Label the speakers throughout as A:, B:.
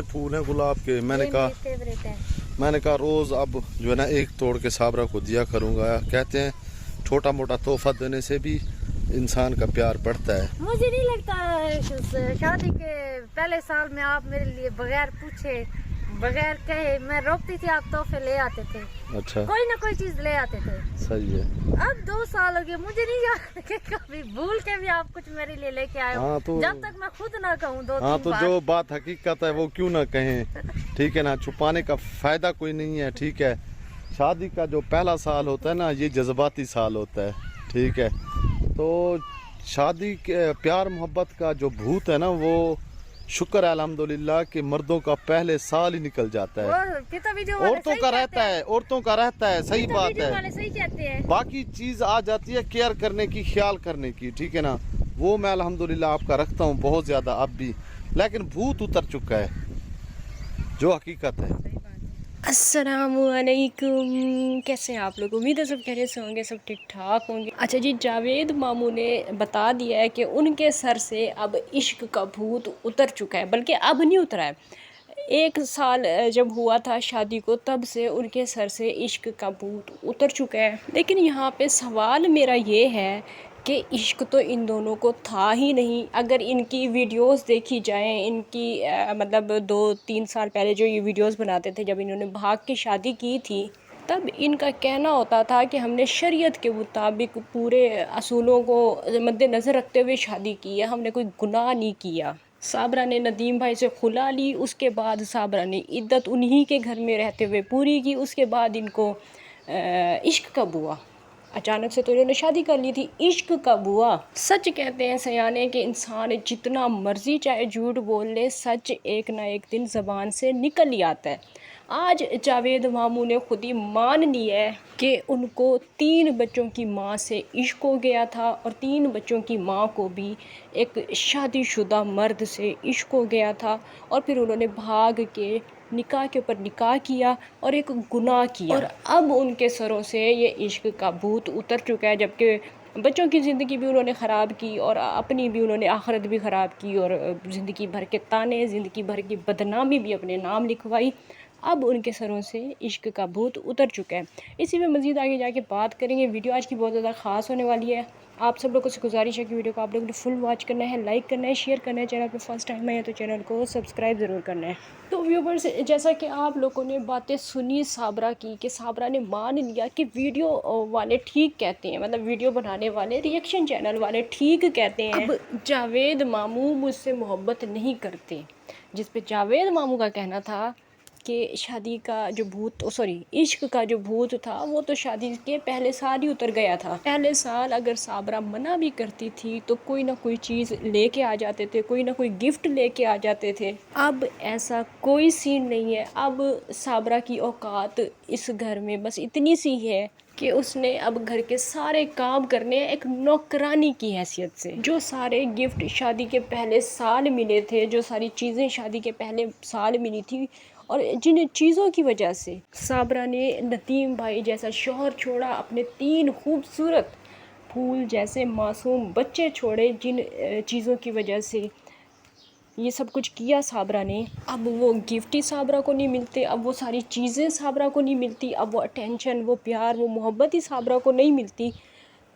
A: फूल हैं गुलाब के। मैंने कहा रोज़ अब जो है ना एक तोड़ के साबरा को दिया करूँगा। कहते हैं छोटा मोटा तोहफा देने से भी इंसान का प्यार बढ़ता है।
B: मुझे नहीं लगता शादी के पहले साल में आप मेरे लिए बगैर पूछे बगैर कहे मैं रोकती थी, आप तोहफे ले आते थे।
A: अच्छा,
B: कोई ना कोई चीज ले आते थे।
A: सही है।
B: अब 2 साल हो गए, मुझे नहीं याद कि कभी भूल के भी आप कुछ मेरे लिए लेके आए हो।
A: तो
B: जब तक मैं खुद ना कहूँ 2-3
A: हाँ, तो
B: बार।
A: जो बात हकीकत है वो क्यों ना कहें, ठीक है ना। छुपाने का फायदा कोई नहीं है, ठीक है। शादी का जो पहला साल होता है ना, ये जज्बाती साल होता है, ठीक है। तो शादी के प्यार मोहब्बत का जो भूत है ना, वो शुक्र है अल्हम्दुलिल्लाह कि मर्दों का पहले साल ही निकल जाता है। औरतों का रहता है, औरतों का रहता है, सही बात है।
B: सही कहते हैं।
A: बाकी चीज आ जाती है केयर करने की, ख्याल करने की, ठीक है ना। वो मैं अल्हम्दुलिल्लाह आपका रखता हूँ बहुत ज्यादा अब भी, लेकिन भूत उतर चुका है, जो हकीकत है।
C: अस्सलामुअलैकुम, कैसे हैं आप लोग? उम्मीद है सब खैरियत से होंगे, सब ठीक ठाक होंगे। अच्छा जी, जावेद मामू ने बता दिया है कि उनके सर से अब इश्क का भूत उतर चुका है, बल्कि अब नहीं उतरा है। 1 साल जब हुआ था शादी को, तब से उनके सर से इश्क का भूत उतर चुका है। लेकिन यहाँ पे सवाल मेरा ये है कि इश्क तो इन दोनों को था ही नहीं। अगर इनकी वीडियोस देखी जाएं, इनकी मतलब 2-3 साल पहले जो ये वीडियोस बनाते थे, जब इन्होंने भाग के शादी की थी, तब इनका कहना होता था कि हमने शरीयत के मुताबिक पूरे असूलों को मद्देनज़र रखते हुए शादी की है, हमने कोई गुनाह नहीं किया। साबरा ने नदीम भाई से खुला ली, उसके बाद साबरा ने इद्दत उन्हीं के घर में रहते हुए पूरी की। उसके बाद इनको इश्क कब हुआ? अचानक से तो इन्होंने शादी कर ली थी, इश्क कब हुआ? सच कहते हैं सयाने कि इंसान जितना मर्जी चाहे झूठ बोल ले, सच एक ना एक दिन ज़बान से निकल ही आता है। आज जावेद मामू ने खुद ही मान लिया है कि उनको 3 बच्चों की माँ से इश्क हो गया था, और 3 बच्चों की माँ को भी एक शादीशुदा मर्द से इश्क हो गया था, और फिर उन्होंने भाग के निकाह के ऊपर निकाह किया और एक गुनाह किया, और अब उनके सरों से ये इश्क का भूत उतर चुका है। जबकि बच्चों की ज़िंदगी भी उन्होंने ख़राब की और अपनी भी उन्होंने आखिरत भी ख़राब की, और ज़िंदगी भर के ताने, ज़िंदगी भर की बदनामी भी अपने नाम लिखवाई। अब उनके सरों से इश्क का भूत उतर चुका है। इसी में मज़ीद आगे जाके बात करेंगे। वीडियो आज की बहुत ज़्यादा ख़ास होने वाली है। आप सब लोगों से गुजारिश है कि वीडियो को आप लोगों ने फुल वॉच करना है, लाइक करना है, शेयर करना है। चैनल पे फर्स्ट टाइम आए हैं तो चैनल को सब्सक्राइब ज़रूर करना है। तो व्यूवर्स, जैसा कि आप लोगों ने बातें सुनी साबरा की, कि साबरा ने मान लिया कि वीडियो वाले ठीक कहते हैं, मतलब वीडियो बनाने वाले, रिएक्शन चैनल वाले ठीक कहते हैं। अब जावेद मामू मुझसे मोहब्बत नहीं करते, जिस पे जावेद मामू का कहना था कि शादी का जो भूत, इश्क का जो भूत था, वो तो शादी के पहले साल ही उतर गया था। पहले साल अगर साबरा मना भी करती थी तो कोई ना कोई चीज़ लेके आ जाते थे, कोई ना कोई गिफ्ट लेके आ जाते थे। अब ऐसा कोई सीन नहीं है। अब साबरा की औकात इस घर में बस इतनी सी है कि उसने अब घर के सारे काम करने एक नौकरानी की हैसियत से। जो सारे गिफ्ट शादी के पहले साल मिले थे, जो सारी चीज़ें शादी के पहले साल मिली थी, और जिन चीज़ों की वजह से साबरा ने नदीम भाई जैसा शौहर छोड़ा, अपने 3 खूबसूरत फूल जैसे मासूम बच्चे छोड़े, जिन चीज़ों की वजह से ये सब कुछ किया साबरा ने, अब वो गिफ्ट ही साबरा को नहीं मिलते, अब वो सारी चीज़ें साबरा को नहीं मिलती, अब वो अटेंशन, वो प्यार, वो मोहब्बत ही साबरा को नहीं मिलती।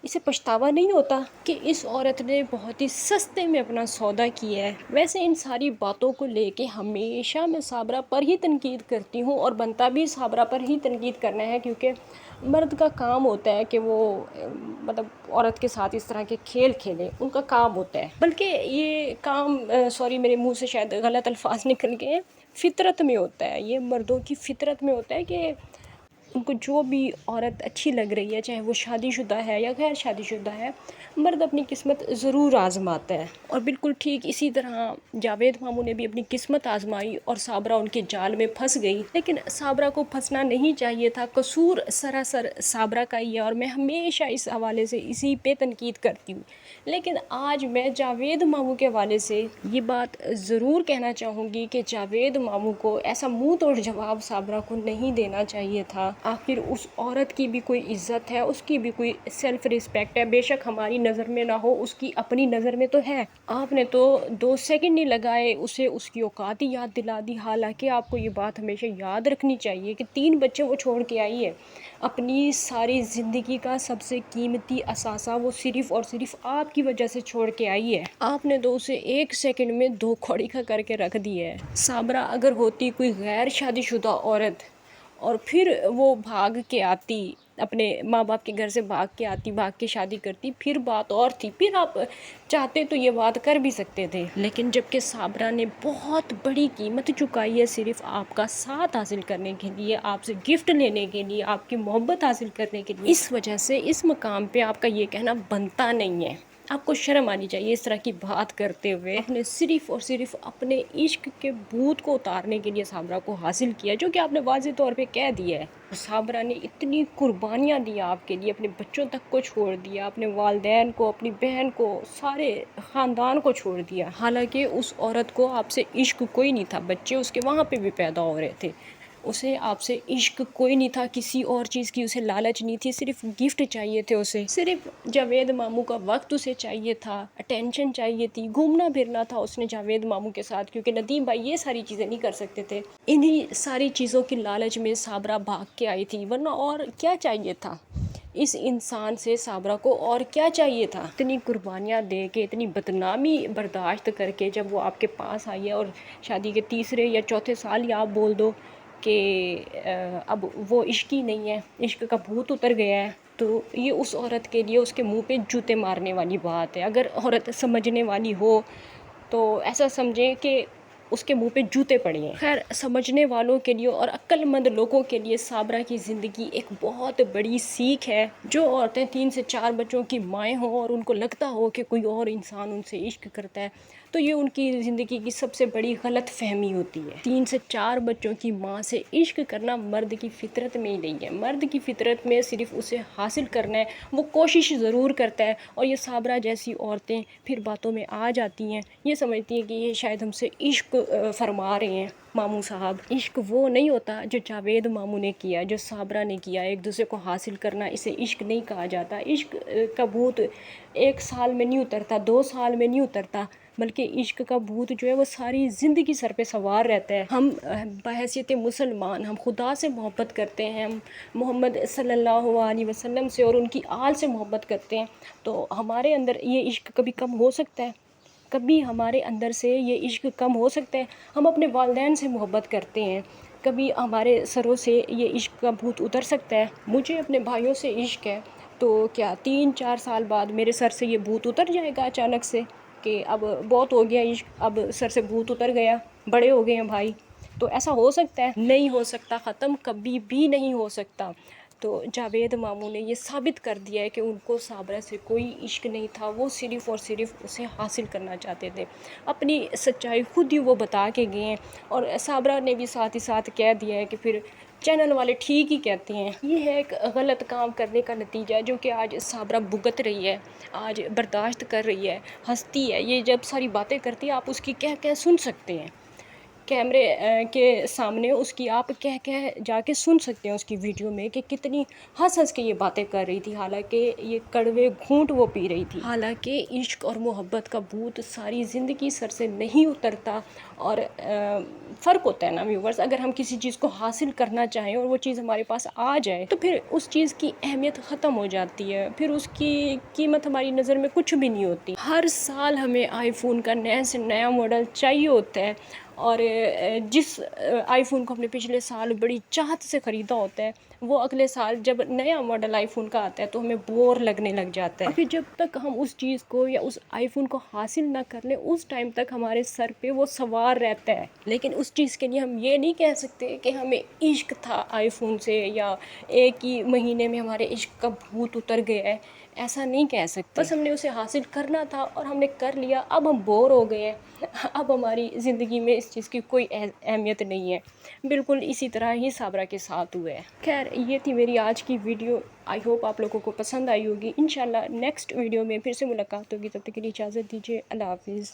C: इसे पछतावा नहीं होता कि इस औरत ने बहुत ही सस्ते में अपना सौदा किया है? वैसे इन सारी बातों को लेके हमेशा मैं साबरा पर ही तनकीद करती हूँ, और बनता भी साबरा पर ही तनकीद करना है, क्योंकि मर्द का काम होता है कि वो मतलब औरत के साथ इस तरह के खेल खेले, उनका काम होता है। बल्कि ये काम मेरे मुंह से शायद गलत अल्फाज निकल गए, फितरत में होता है। ये मर्दों की फितरत में होता है कि उनको जो भी औरत अच्छी लग रही है, चाहे वो शादीशुदा है या गैर शादीशुदा है, मर्द अपनी किस्मत ज़रूर आज़माता है। और बिल्कुल ठीक इसी तरह जावेद मामू ने भी अपनी किस्मत आज़माई और साबरा उनके जाल में फंस गई। लेकिन साबरा को फंसना नहीं चाहिए था, कसूर सरासर साबरा का ही है, और मैं हमेशा इस हवाले से इसी पे तनकीद करती हूँ। लेकिन आज मैं जावेद मामू के हवाले से ये बात ज़रूर कहना चाहूँगी कि जावेद मामू को ऐसा मुँह तोड़ जवाब साबरा को नहीं देना चाहिए था, आखिर उस औरत की भी कोई इज़्ज़त है, उसकी भी कोई सेल्फ़ रिस्पेक्ट है, बेशक हमारी नज़र में ना हो, उसकी अपनी नज़र में तो है। आपने तो 2 सेकंड नहीं लगाए उसे उसकी औकात ही याद दिला दी। हालाँकि आपको ये बात हमेशा याद रखनी चाहिए कि 3 बच्चे वो छोड़ के आई है। अपनी सारी ज़िंदगी का सबसे कीमती असासा वो सिर्फ़ और सिर्फ़ आपकी वजह से छोड़ के आई है। आपने तो उसे 1 सेकंड में 2 कौड़ी का करके रख दिया है। साबरा अगर होती कोई गैर शादीशुदा औरत और फिर वो भाग के आती, अपने माँ बाप के घर से भाग के आती, भाग के शादी करती, फिर बात और थी, फिर आप चाहते तो ये बात कर भी सकते थे। लेकिन जबकि साबरा ने बहुत बड़ी कीमत चुकाई है सिर्फ आपका साथ हासिल करने के लिए, आपसे गिफ्ट लेने के लिए, आपकी मोहब्बत हासिल करने के लिए, इस वजह से इस मकाम पे आपका ये कहना बनता नहीं है। आपको शर्म आनी चाहिए इस तरह की बात करते हुए। आपने सिर्फ और सिर्फ अपने इश्क के भूत को उतारने के लिए साबरा को हासिल किया, जो कि आपने वाज़ेह तौर पे कह दिया है। साबरा ने इतनी कुर्बानियाँ दी आपके लिए, अपने बच्चों तक को छोड़ दिया, अपने वालिदैन को, अपनी बहन को, सारे ख़ानदान को छोड़ दिया। हालांकि उस औरत को आपसे इश्क कोई नहीं था, बच्चे उसके वहाँ पे भी पैदा हो रहे थे, उसे आपसे इश्क कोई नहीं था, किसी और चीज़ की उसे लालच नहीं थी, सिर्फ गिफ्ट चाहिए थे उसे, सिर्फ जावेद मामू का वक्त उसे चाहिए था, अटेंशन चाहिए थी, घूमना फिरना था उसने जावेद मामू के साथ, क्योंकि नदीम भाई ये सारी चीज़ें नहीं कर सकते थे। इन्हीं सारी चीज़ों की लालच में साबरा भाग के आई थी, वरना और क्या चाहिए था इस इंसान से साबरा को, और क्या चाहिए था। इतनी कुर्बानियाँ दे के, इतनी बदनामी बर्दाश्त करके जब वो आपके पास आई है, और शादी के 3 या 4 साल ही आप बोल दो कि अब वो इश्क ही नहीं है, इश्क का भूत उतर गया है, तो ये उस औरत के लिए उसके मुंह पे जूते मारने वाली बात है। अगर औरत समझने वाली हो तो ऐसा समझें कि उसके मुंह पे जूते पड़े हैं। खैर, समझने वालों के लिए और अक्लमंद लोगों के लिए साबरा की ज़िंदगी एक बहुत बड़ी सीख है। जो औरतें 3 से 4 बच्चों की माएँ हों और उनको लगता हो कि कोई और इंसान उनसे इश्क करता है, तो ये उनकी ज़िंदगी की सबसे बड़ी गलत फहमी होती है। 3 से 4 बच्चों की माँ से इश्क करना मर्द की फितरत में ही नहीं है। मर्द की फितरत में सिर्फ उसे हासिल करना है, वो कोशिश ज़रूर करता है, और ये साबरा जैसी औरतें फिर बातों में आ जाती हैं, ये समझती हैं कि ये शायद हमसे इश्क फरमा रहे हैं। मामू साहब, इश्क वो नहीं होता जो जावेद मामू ने किया, जो साबरा ने किया। एक दूसरे को हासिल करना, इसे इश्क नहीं कहा जाता। इश्क का भूत 1 साल में नहीं उतरता, 2 साल में नहीं उतरता, बल्कि इश्क का भूत जो है वो सारी ज़िंदगी सर पे सवार रहता है। हम बहैसियत मुसलमान, हम खुदा से मोहब्बत करते हैं, हम मोहम्मद सल्लल्लाहु अलैहि वसल्लम से और उनकी आल से मोहब्बत करते हैं, तो हमारे अंदर ये इश्क कभी कम हो सकता है? कभी हमारे अंदर से ये इश्क कम हो सकता है? हम अपने वालिदैन से मोहब्बत करते हैं, कभी हमारे सरों से ये इश्क का भूत उतर सकता है? मुझे अपने भाइयों से इश्क है, तो क्या 3-4 साल बाद मेरे सर से ये भूत उतर जाएगा अचानक से कि अब बहुत हो गया इश्क, अब सर से भूत उतर गया, बड़े हो गए हैं भाई? तो ऐसा हो सकता है? नहीं हो सकता, ख़त्म कभी भी नहीं हो सकता। तो जावेद मामू ने ये साबित कर दिया है कि उनको साबरा से कोई इश्क नहीं था, वो सिर्फ़ और सिर्फ उसे हासिल करना चाहते थे। अपनी सच्चाई खुद ही वो बता के गए हैं, और साबरा ने भी साथ ही साथ कह दिया है कि फिर चैनल वाले ठीक ही कहते हैं। ये है एक गलत काम करने का नतीजा, जो कि आज साबरा भुगत रही है, आज बर्दाश्त कर रही है, हंसती है। ये जब सारी बातें करती है आप उसकी कह कह सुन सकते हैं, कैमरे के सामने उसकी आप कह कह जाके सुन सकते हैं उसकी वीडियो में कि कितनी हंस हंस के ये बातें कर रही थी, हालांकि ये कड़वे घूंट वो पी रही थी। हालांकि इश्क और मोहब्बत का भूत सारी ज़िंदगी सर से नहीं उतरता, और फ़र्क होता है ना व्यूवर्स, अगर हम किसी चीज़ को हासिल करना चाहें और वो चीज़ हमारे पास आ जाए तो फिर उस चीज़ की अहमियत ख़त्म हो जाती है, फिर उसकी कीमत हमारी नज़र में कुछ भी नहीं होती। हर साल हमें आईफोन का नया से नया मॉडल चाहिए होता है, और जिस आईफोन को हमने पिछले साल बड़ी चाहत से ख़रीदा होता है, वो अगले साल जब नया मॉडल आईफोन का आता है तो हमें बोर लगने लग जाता है। फिर जब तक हम उस चीज़ को या उस आईफोन को हासिल ना कर लें, उस टाइम तक हमारे सर पे वो सवार रहता है। लेकिन उस चीज़ के लिए हम ये नहीं कह सकते कि हमें इश्क था आईफोन से, या एक ही महीने में हमारे इश्क का भूत उतर गया है, ऐसा नहीं कह सकते। बस हमने उसे हासिल करना था और हमने कर लिया, अब हम बोर हो गए हैं, अब हमारी ज़िंदगी में इस चीज़ की कोई अहमियत नहीं है। बिल्कुल इसी तरह ही साबरा के साथ हुआ है। खैर, ये थी मेरी आज की वीडियो, आई होप आप लोगों को पसंद आई होगी। इंशाल्लाह नेक्स्ट वीडियो में फिर से मुलाकात होगी, तब तक के लिए इजाज़त दीजिए। अल्लाह हाफिज़।